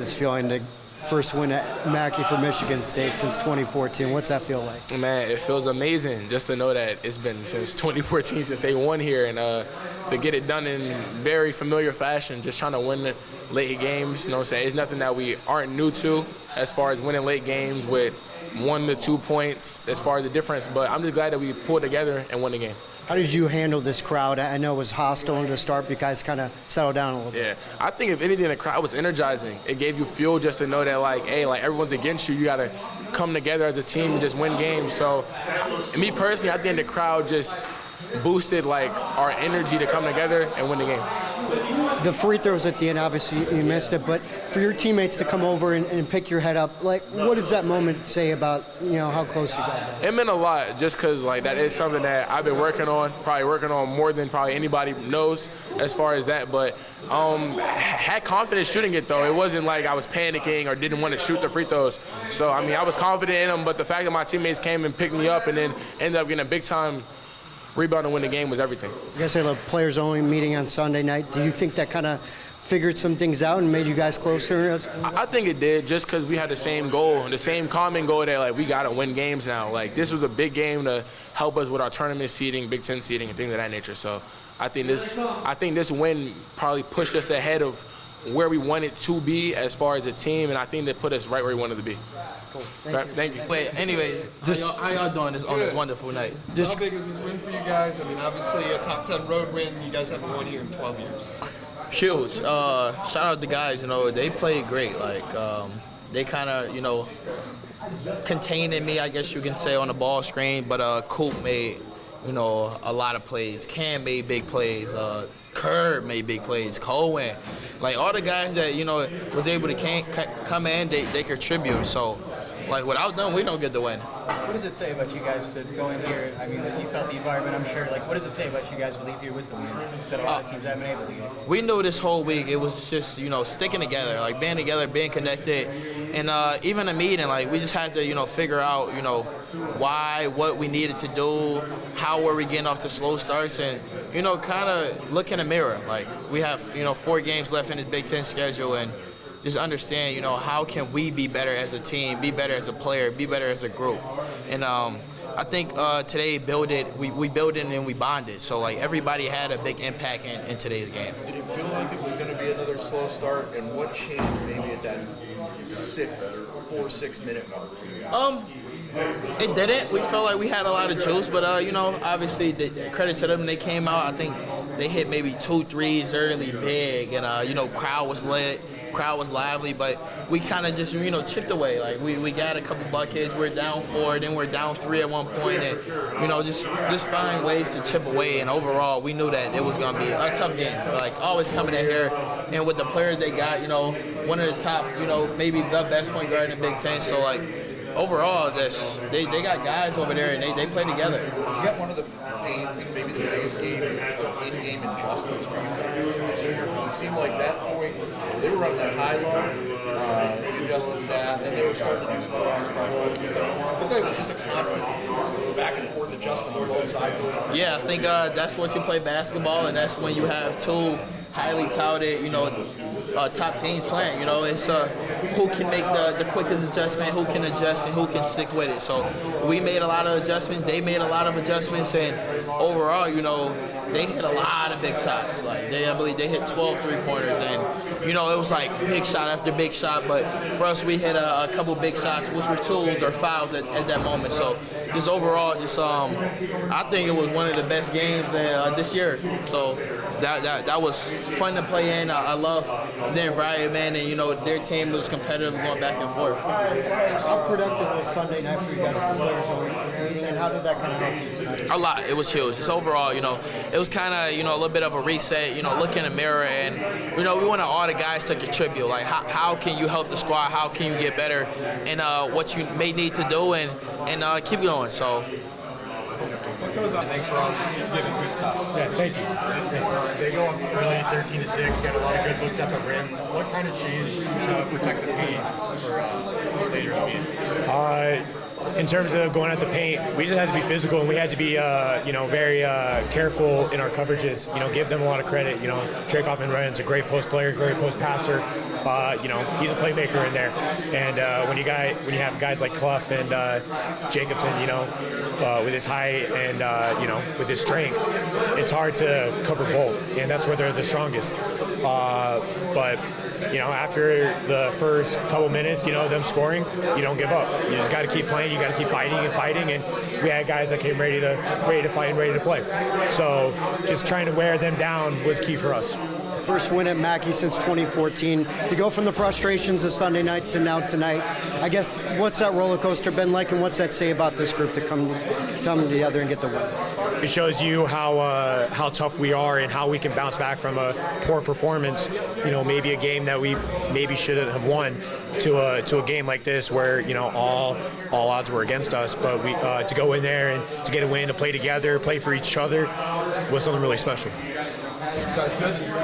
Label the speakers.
Speaker 1: this feeling to first win at Mackey for Michigan State since 2014? What's that feel like?
Speaker 2: Man, it feels amazing just to know that it's been since 2014 since they won here, and to get it done in very familiar fashion, just trying to win the late games. You know what I'm saying? It's nothing that we aren't new to as far as winning late games with 1 to 2 points as far as the difference, but I'm just glad that we pulled together and won the game.
Speaker 1: How did you handle this crowd? I know it was hostile to start, but you guys kind of settled down a little bit.
Speaker 2: Yeah, I think if anything, the crowd was energizing. It gave you fuel just to know that, like, hey, like everyone's against you. You got to come together as a team and just win games. So, me personally, I think the crowd just boosted like our energy to come together and win the game.
Speaker 1: The free throws at the end, obviously you missed it, but for your teammates to come over and pick your head up, like, what does that moment say about, how close you got?
Speaker 2: It meant a lot, just because like that is something that I've been working on more than probably anybody knows as far as that. But had confidence shooting it though. It wasn't like I was panicking or didn't want to shoot the free throws. So I mean, I was confident in them, but the fact that my teammates came and picked me up and then ended up getting a big time rebound to win the game was everything.
Speaker 1: You guys had a players only meeting on Sunday night. Do you think that kind of figured some things out and made you guys closer?
Speaker 2: I think it did, just because we had the same goal, the same common goal that like we got to win games now. Like this was a big game to help us with our tournament seeding, Big Ten seeding, and things of that nature. So I think this win probably pushed us ahead of where we wanted to be as far as a team, and I think that put us right where we wanted to be.
Speaker 1: Cool.
Speaker 2: Thank you.
Speaker 3: Wait, anyways, how y'all doing on this wonderful night?
Speaker 4: How big is this win for you guys? I mean, obviously a top 10 road win. You guys haven't won here in 12 years.
Speaker 3: Huge. Shout out the guys. They played great. Like they kind of contained me, I guess you can say, on the ball screen. But Coop made a lot of plays. Cam made big plays. Curb made big plays. Cohen, like all the guys that was able to come in, they contribute. So, like without them, we don't get the win.
Speaker 5: What does it say about you guys to go in here? I mean, you felt the environment, I'm sure. Like, what does it say about you guys to leave here with the win that a lot of teams haven't been able to get?
Speaker 3: We knew this whole week it was just sticking together, like being together, being connected, and even a meeting. Like we just had to figure out why, what we needed to do, how were we getting off the slow starts, and kind of look in the mirror. Like we have 4 games left in the Big Ten schedule, and just understand, how can we be better as a team, be better as a player, be better as a group. And I think today we built it and we bonded. So like everybody had a big impact in today's game.
Speaker 6: Did you feel like it was going to be another slow start, and what changed maybe at that 4-6 minute mark for you guys?
Speaker 3: It didn't. We felt like we had a lot of juice, but obviously credit to them, they came out. I think they hit maybe 2 threes early, big, and crowd was lit. Crowd was lively, but we kind of just chipped away. Like we got a couple buckets. We're down 4, then we're down 3 at one point, and just find ways to chip away. And overall, we knew that it was gonna be a tough game. Like always coming in here, and with the players they got, one of the top, maybe the best point guard in the Big Ten. So like overall, they got guys over there and they play together.
Speaker 6: Was this one of the games, maybe the biggest game in-game adjustments for you guys this year? It seemed like that point, they were running that high-low, you adjusted that, and they were starting to do some stuff. But it was just a constant back-and-forth adjustment on both sides of it.
Speaker 3: Yeah, I think that's what you play basketball, and that's when you have 2 highly touted, top teams playing. It's who can make the quickest adjustment, who can adjust, and who can stick with it. So we made a lot of adjustments. They made a lot of adjustments, and overall, they hit a lot of big shots. Like I believe they hit 12 3-pointers, and it was like big shot after big shot. But for us, we hit a couple big shots, which were tools or fouls at that moment. So just overall, I think it was one of the best games this year. So that was fun to play in. I love the environment, and their team was competitive going back and forth.
Speaker 1: How productive was Sunday night for you guys for players only meeting, and how did that kind of help you tonight?
Speaker 3: A lot. It was huge. Just overall, it was kind of a little bit of a reset. Look in the mirror, and we wanted all the guys to contribute. Like how can you help the squad? How can you get better? And what you may need to do, and keep going. So.
Speaker 5: Thanks for all this giving good stuff.
Speaker 7: Yeah, thank you. They go up early, 13-6, got a lot of good looks at the rim. What kind of changed to protect the paint for later in the game? In terms of going at the paint, we just had to be physical, and we had to be, very careful in our coverages. Give them a lot of credit. Drake Hoffman-Ryan's a great post player, great post passer. he's a playmaker in there. And when you have guys like Clough and Jacobson, with his height and with his strength, it's hard to cover both, and that's where they're the strongest. But after the first couple minutes, them scoring, you don't give up. You just got to keep playing. You got to keep fighting and fighting. And we had guys that came ready to fight and ready to play. So just trying to wear them down was key for us.
Speaker 1: First win at Mackey since 2014. To go from the frustrations of Sunday night to now tonight, I guess, what's that roller coaster been like, and what's that say about this group to come together and get the win?
Speaker 7: It shows you how tough we are and how we can bounce back from a poor performance. Maybe a game that we maybe shouldn't have won to a game like this where all odds were against us. But we to go in there and to get a win, to play together, play for each other, was something really special.
Speaker 4: Guys, good.